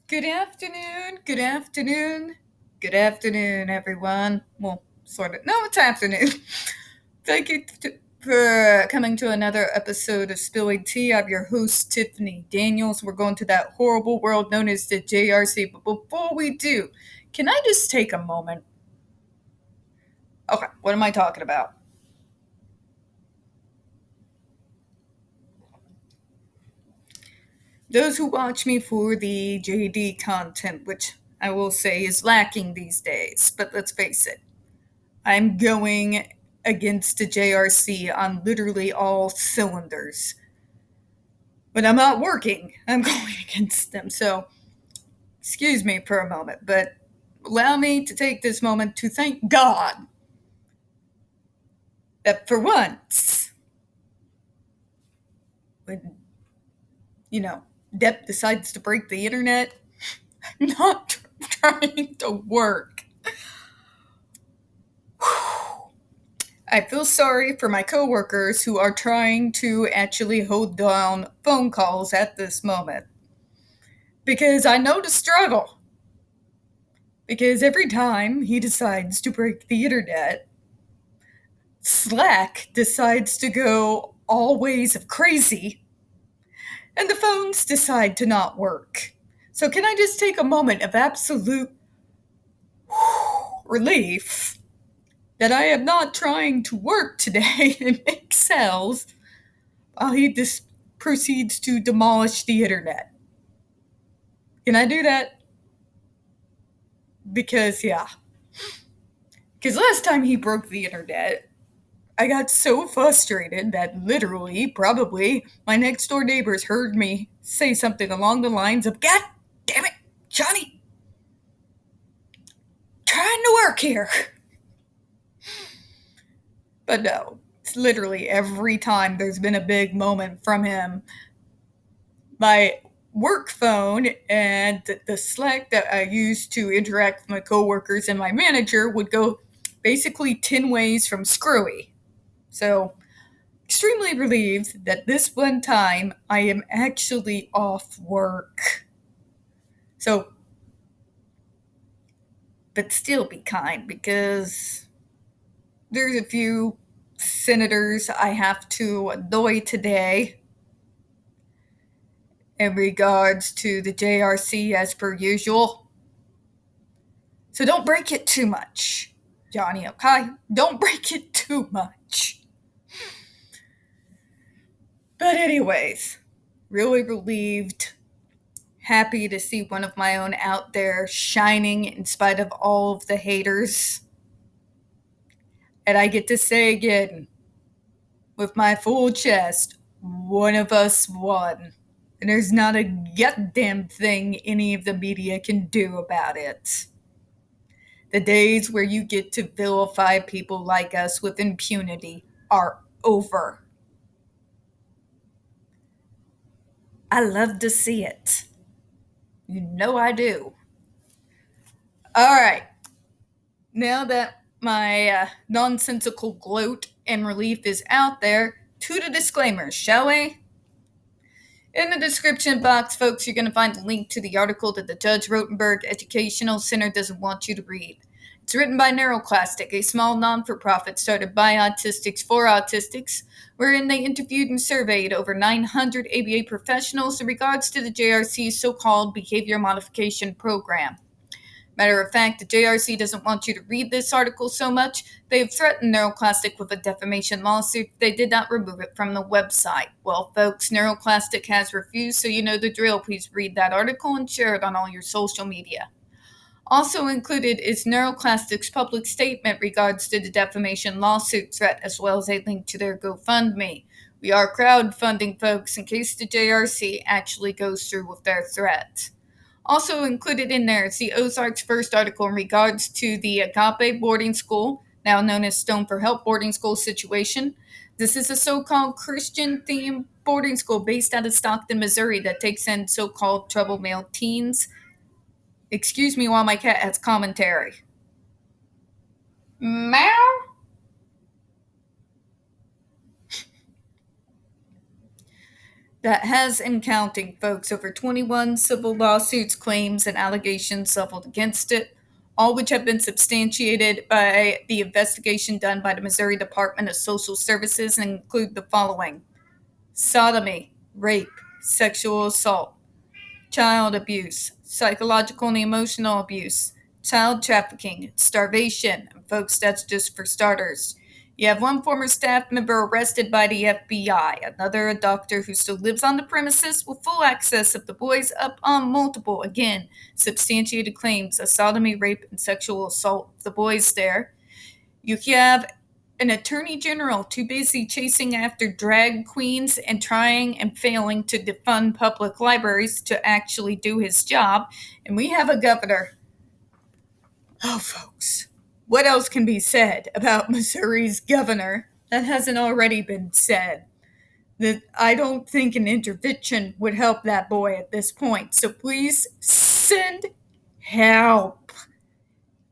Good afternoon, good afternoon, good afternoon, everyone. Well, sort of. No, it's afternoon. Thank you for coming to another episode of Spilling Tea. I'm your host, Tiffany Daniels. We're going to that horrible world known as the JRC. But before we do, can I just take a moment? Okay, what am I talking about? Those who watch me for the JD content, which I will say is lacking these days, but let's face it, I'm going against the JRC on literally all cylinders. When I'm not working, I'm going against them. So, excuse me for a moment, but allow me to take this moment to thank God that for once, when, you know, Depp decides to break the internet, I'm not trying to work. I feel sorry for my coworkers who are trying to actually hold down phone calls at this moment. Because I know the struggle. Because every time he decides to break the internet, Slack decides to go all ways of crazy, and the phones decide to not work. So, can I just take a moment of absolute relief that I am not trying to work today and make sales while he just proceeds to demolish the internet? Can I do that? Because, yeah. Because last time he broke the internet, I got so frustrated that literally, probably, my next door neighbors heard me say something along the lines of, God damn it, Johnny, trying to work here. But no, it's literally every time there's been a big moment from him, my work phone and the Slack that I use to interact with my coworkers and my manager would go basically 10 ways from screwy. So, extremely relieved that this one time I am actually off work. So, but still be kind because there's a few senators I have to annoy today in regards to the JRC as per usual. So don't break it too much, Johnny, okay? Don't break it too much. But, anyways, really relieved, happy to see one of my own out there shining in spite of all of the haters. And I get to say again, with my full chest, one of us won. And there's not a goddamn thing any of the media can do about it. The days where you get to vilify people like us with impunity are over. I love to see it. You know I do. All right. Now that my nonsensical gloat and relief is out there, to the disclaimers, shall we? In the description box, folks, you're going to find a link to the article that the Judge Rotenberg Educational Center doesn't want you to read. It's written by NeuroClastic, a small non-for-profit started by autistics for autistics, wherein they interviewed and surveyed over 900 ABA professionals in regards to the JRC's so-called behavior modification program. Matter of fact, the JRC doesn't want you to read this article so much, they have threatened NeuroClastic with a defamation lawsuit if they did not remove it from the website. Well, folks, NeuroClastic has refused, so you know the drill. Please read that article and share it on all your social media. Also included is NeuroClastic's public statement regards to the defamation lawsuit threat, as well as a link to their GoFundMe. We are crowdfunding, folks, in case the JRC actually goes through with their threat. Also included in there is the Ozarks first article in regards to the Agape boarding school, now known as Stone for Help boarding school situation. This is a so-called Christian-themed boarding school based out of Stockton, Missouri that takes in so-called troubled male teens. Excuse me while my cat has commentary. Meow? that has and counting, folks, over 21 civil lawsuits, claims, and allegations leveled against it, all which have been substantiated by the investigation done by the Missouri Department of Social Services and include the following: sodomy, rape, sexual assault, child abuse, psychological and emotional abuse, child trafficking, starvation. And folks, that's just for starters. You have one former staff member arrested by the FBI, another a doctor who still lives on the premises with full access of the boys up on multiple, again, substantiated claims of sodomy, rape, and sexual assault of the boys there. You have an attorney general too busy chasing after drag queens and trying and failing to defund public libraries to actually do his job. And we have a governor. Oh, folks, what else can be said about Missouri's governor that hasn't already been said? That I don't think an intervention would help that boy at this point. So please send help.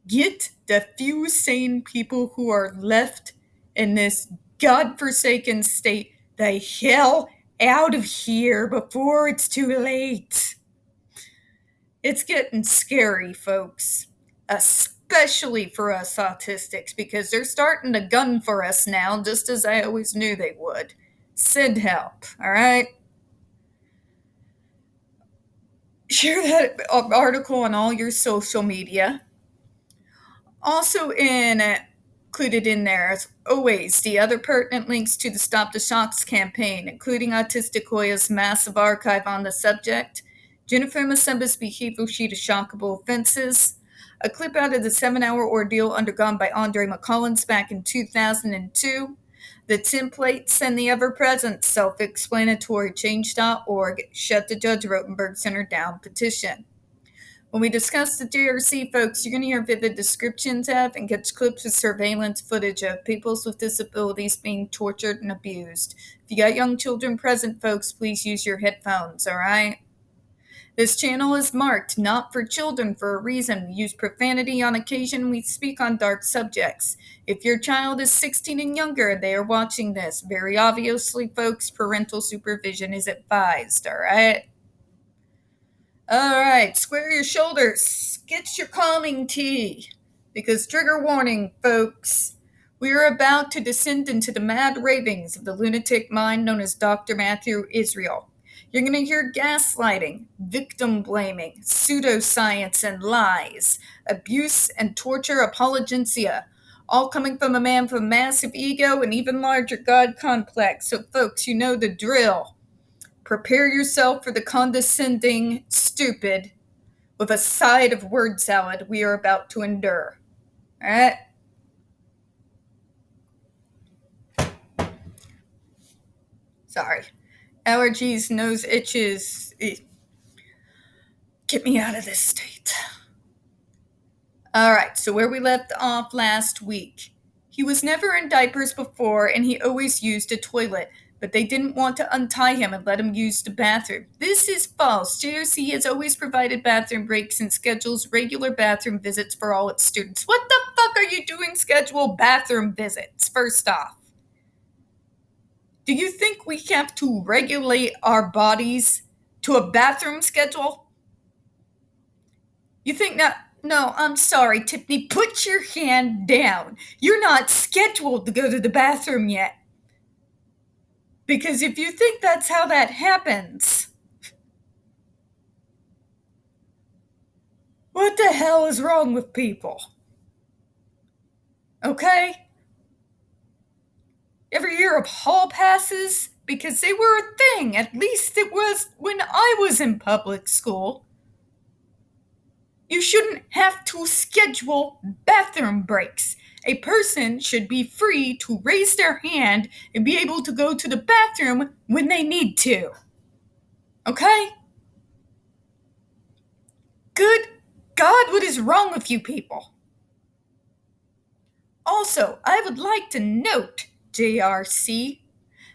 Get the few sane people who are left in this godforsaken state the hell out of here before it's too late. It's getting scary, folks, especially for us autistics, because they're starting to gun for us now, just as I always knew they would. Send help, all right? Share that article on all your social media. Also included in there, as always, the other pertinent links to the Stop the Shocks campaign, including Autistic Hoya's massive archive on the subject, Jennifer Masemba's behavioral sheet of shockable offenses, a clip out of the 7-hour ordeal undergone by Andre McCollins back in 2002, the templates, and the ever-present self-explanatory Change.org Shut the Judge Rotenberg Center Down petition. When we discuss the JRC, folks, you're going to hear vivid descriptions of and catch clips of surveillance footage of people with disabilities being tortured and abused. If you got young children present, folks, please use your headphones, all right? This channel is marked not for children for a reason. We use profanity on occasion. We speak on dark subjects. If your child is 16 and younger and they are watching this, very obviously, folks, parental supervision is advised, all right? All right, square your shoulders, get your calming tea, because trigger warning, folks, we are about to descend into the mad ravings of the lunatic mind known as Dr. Matthew Israel. You're going to hear gaslighting, victim blaming, pseudoscience and lies, abuse and torture apologencia, all coming from a man with a massive ego and even larger God complex. So, folks, you know the drill. Prepare yourself for the condescending, stupid, with a side of word salad we are about to endure. All right? Sorry. Allergies, nose itches. Get me out of this state. All right, so where we left off last week. He was never in diapers before, and he always used a toilet, but they didn't want to untie him and let him use the bathroom. This is false. JRC has always provided bathroom breaks and schedules regular bathroom visits for all its students. What the fuck are you doing schedule bathroom visits, first off? Do you think we have to regulate our bodies to a bathroom schedule? You think that? No, I'm sorry, Tiffany. Put your hand down. You're not scheduled to go to the bathroom yet. Because if you think that's how that happens, what the hell is wrong with people? Okay? Ever hear of hall passes? Because they were a thing. At least it was when I was in public school. You shouldn't have to schedule bathroom breaks. A person should be free to raise their hand and be able to go to the bathroom when they need to. Okay? Good God, what is wrong with you people? Also, I would like to note, JRC,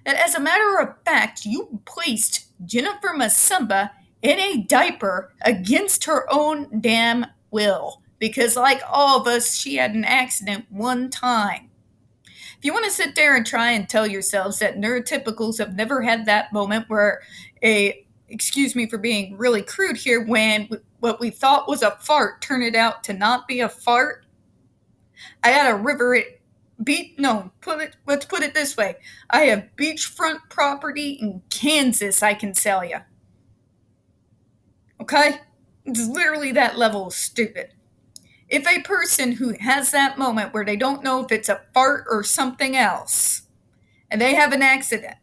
that as a matter of fact, you placed Jennifer Masemba in a diaper against her own damn will. Because like all of us, she had an accident one time. If you want to sit there and try and tell yourselves that neurotypicals have never had that moment where excuse me for being really crude here, when what we thought was a fart turned out to not be a fart. I got a let's put it this way. I have beachfront property in Kansas I can sell you. Okay? It's literally that level of stupid. If a person who has that moment where they don't know if it's a fart or something else, and they have an accident,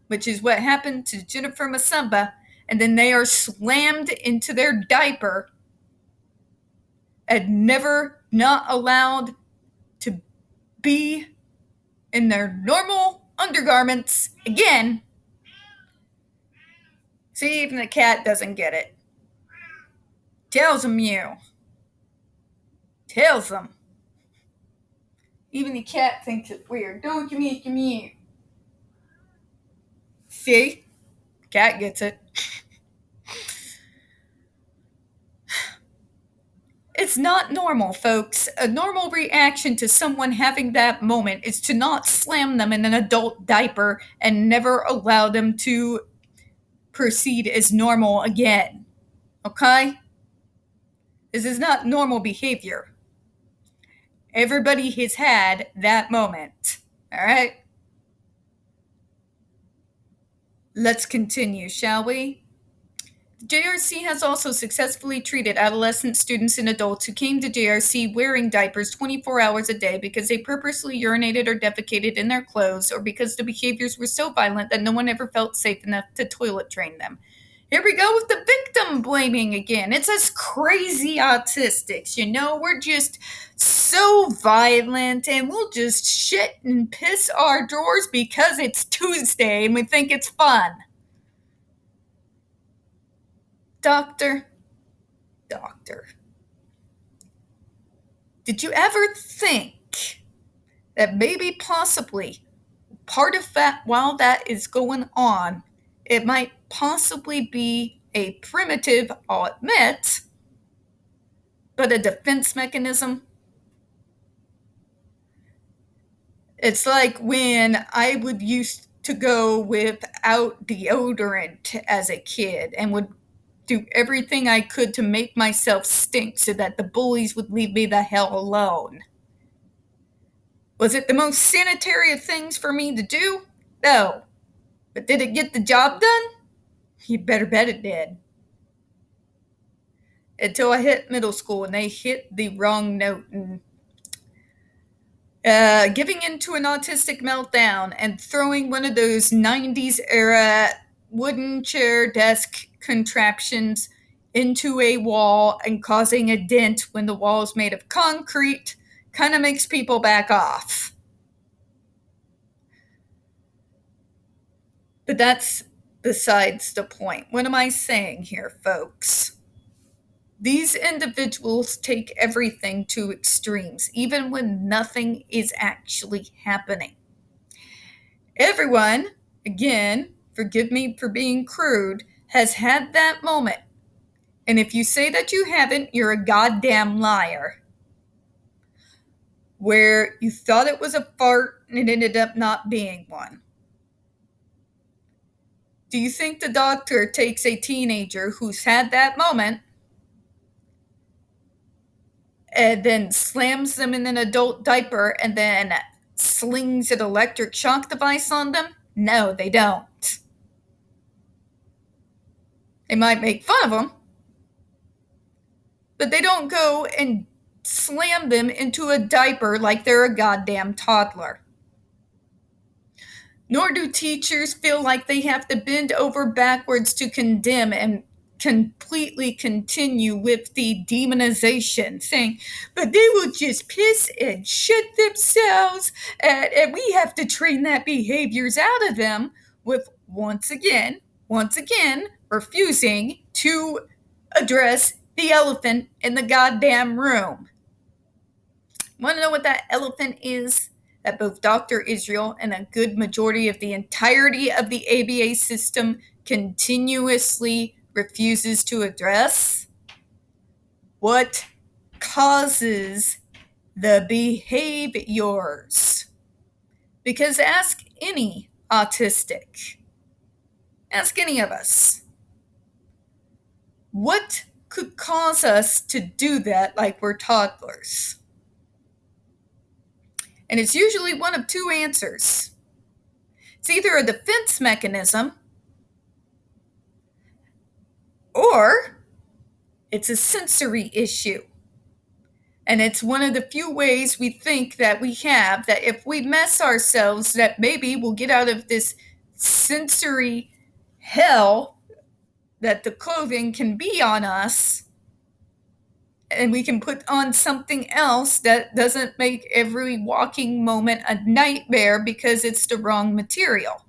which is what happened to Jennifer Masamba, and then they are slammed into their diaper and never not allowed to be in their normal undergarments again. See, even the cat doesn't get it. Tells them you. Tells them. Even the cat thinks it's weird. Don't you make me. See? Cat gets it. It's not normal, folks. A normal reaction to someone having that moment is to not slam them in an adult diaper and never allow them to proceed as normal again. Okay? This is not normal behavior. Everybody has had that moment. All right? Let's continue, shall we? The JRC has also successfully treated adolescent students and adults who came to JRC wearing diapers 24 hours a day because they purposely urinated or defecated in their clothes, or because the behaviors were so violent that no one ever felt safe enough to toilet train them. Here we go with the victim blaming again. It's us crazy autistics, we're just so violent, and we'll just shit and piss our drawers because it's Tuesday and we think it's fun. Doctor, did you ever think that maybe possibly part of that, while that is going on, it might possibly be a primitive, I'll admit, but a defense mechanism? It's like when I would used to go without deodorant as a kid and would do everything I could to make myself stink so that the bullies would leave me the hell alone. Was it the most sanitary of things for me to do? No. But did it get the job done? You better bet it did. Until I hit middle school and they hit the wrong note and giving into an autistic meltdown and throwing one of those 90s era wooden chair desk contraptions into a wall and causing a dent when the wall is made of concrete kind of makes people back off. But that's besides the point. What am I saying here, folks? These individuals take everything to extremes, even when nothing is actually happening. Everyone, again, forgive me for being crude, has had that moment. And if you say that you haven't, you're a goddamn liar. Where you thought it was a fart and it ended up not being one. Do you think the doctor takes a teenager who's had that moment and then slams them in an adult diaper and then slings an electric shock device on them? No, they don't. They might make fun of them, but they don't go and slam them into a diaper like they're a goddamn toddler. Nor do teachers feel like they have to bend over backwards to condemn and completely continue with the demonization, saying, but they will just piss and shit themselves, and we have to train that behaviors out of them, with once again, refusing to address the elephant in the goddamn room. Want to know what that elephant is? That both Dr. Israel and a good majority of the entirety of the ABA system continuously refuses to address? What causes the behaviors? Because ask any autistic. Ask any of us. What could cause us to do that like we're toddlers? And it's usually one of two answers. It's either a defense mechanism or it's a sensory issue. And it's one of the few ways we think that we have that if we mess ourselves, that maybe we'll get out of this sensory hell that the clothing can be on us, and we can put on something else that doesn't make every walking moment a nightmare because it's the wrong material.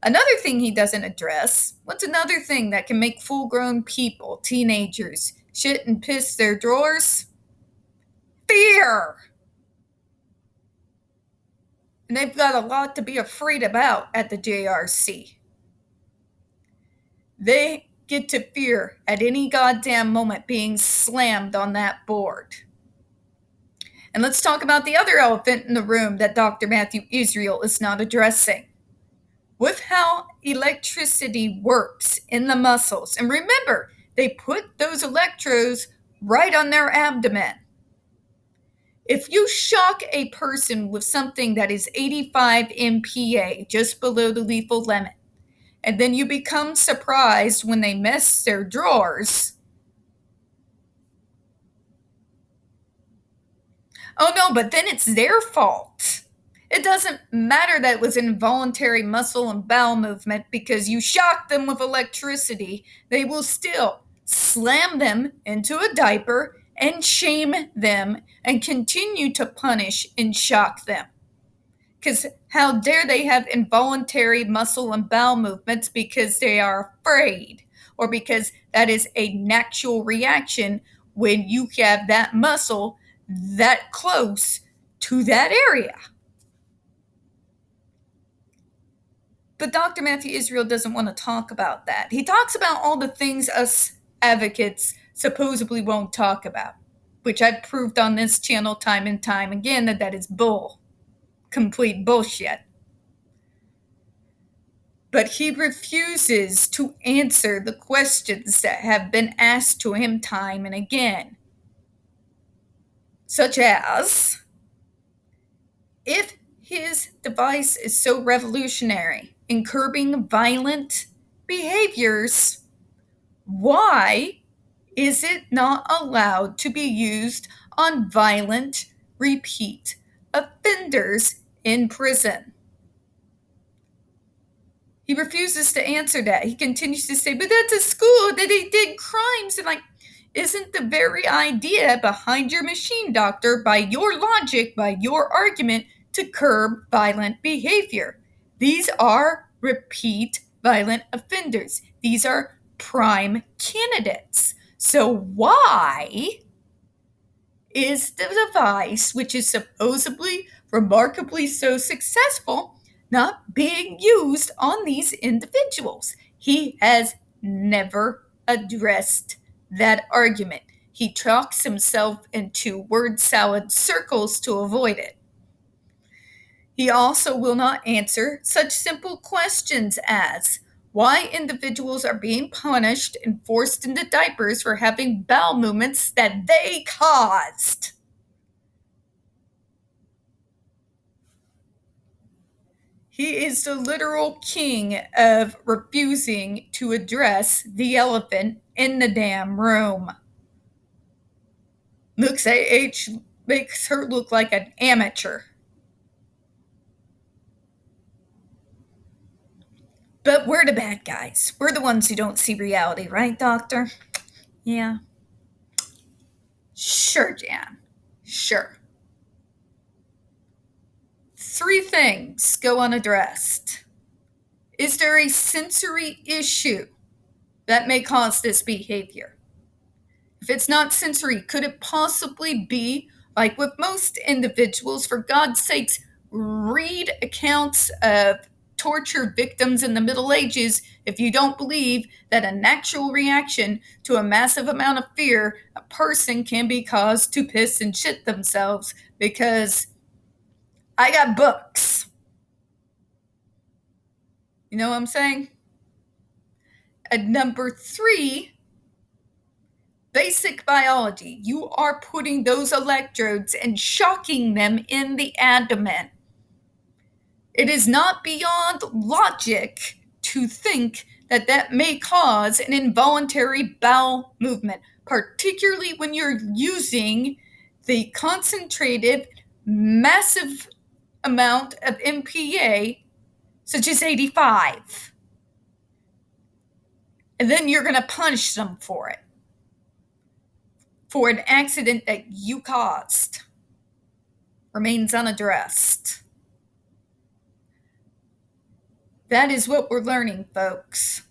Another thing he doesn't address, what's another thing that can make full-grown people, teenagers, shit and piss their drawers? Fear! And they've got a lot to be afraid about at the JRC. They get to fear at any goddamn moment being slammed on that board. And let's talk about the other elephant in the room that Dr. Matthew Israel is not addressing. With how electricity works in the muscles. And remember, they put those electrodes right on their abdomen. If you shock a person with something that is 85 MPa, just below the lethal limit, and then you become surprised when they mess their drawers, oh no, but then it's their fault. It doesn't matter that it was an involuntary muscle and bowel movement because you shocked them with electricity. They will still slam them into a diaper and shame them and continue to punish and shock them. Because how dare they have involuntary muscle and bowel movements because they are afraid or because that is a natural reaction when you have that muscle that close to that area. But Dr. Matthew Israel doesn't want to talk about that. He talks about all the things us advocates supposedly won't talk about, which I've proved on this channel time and time again that is bull. Complete bullshit. But he refuses to answer the questions that have been asked to him time and again. Such as, if his device is so revolutionary in curbing violent behaviors, why is it not allowed to be used on violent, repeat offenders in prison? He refuses to answer that. He continues to say, but that's a school that they did crimes. And isn't the very idea behind your machine, doctor, by your logic, by your argument, to curb violent behavior? These are repeat violent offenders. These are prime candidates. So why is the device, which is supposedly remarkably so successful, not being used on these individuals? He has never addressed that argument. He talks himself into word salad circles to avoid it. He also will not answer such simple questions as why individuals are being punished and forced into diapers for having bowel movements that they caused. He is the literal king of refusing to address the elephant in the damn room. Luke's AH makes her look like an amateur. But we're the bad guys. We're the ones who don't see reality, right, Doctor? Yeah. Sure, Jan. Sure. 3 things go unaddressed. Is there a sensory issue that may cause this behavior? If it's not sensory, could it possibly be, like with most individuals, for God's sakes, read accounts of torture victims in the Middle Ages if you don't believe that a natural reaction to a massive amount of fear, a person can be caused to piss and shit themselves, because I got books. You know what I'm saying? And number 3, basic biology. You are putting those electrodes and shocking them in the abdomen. It is not beyond logic to think that that may cause an involuntary bowel movement, particularly when you're using the concentrated, massive amount of MPA, such as 85. And then you're going to punish them for it, for an accident that you caused. Remains unaddressed. That is what we're learning, folks.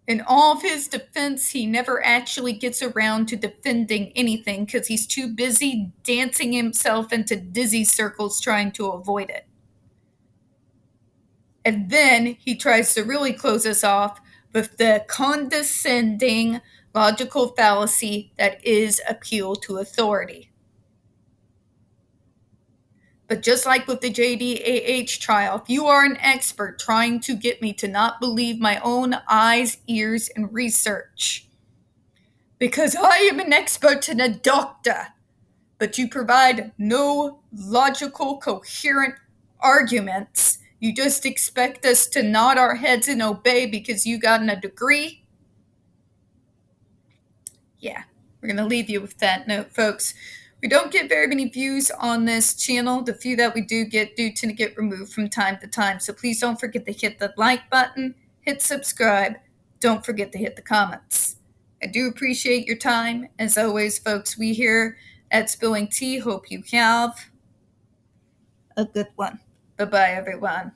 In all of his defense, he never actually gets around to defending anything because he's too busy dancing himself into dizzy circles trying to avoid it. And then he tries to really close us off with the condescending logical fallacy that is appeal to authority. But just like with the JDAH trial, if you are an expert trying to get me to not believe my own eyes, ears, and research, because I am an expert and a doctor, but you provide no logical, coherent arguments, you just expect us to nod our heads and obey because you got a degree? Yeah, we're going to leave you with that note, folks. We don't get very many views on this channel. The few that we do tend to get removed from time to time. So please don't forget to hit the like button, hit subscribe. Don't forget to hit the comments. I do appreciate your time. As always, folks, we here at Spilling Tea hope you have a good one. Bye-bye, everyone.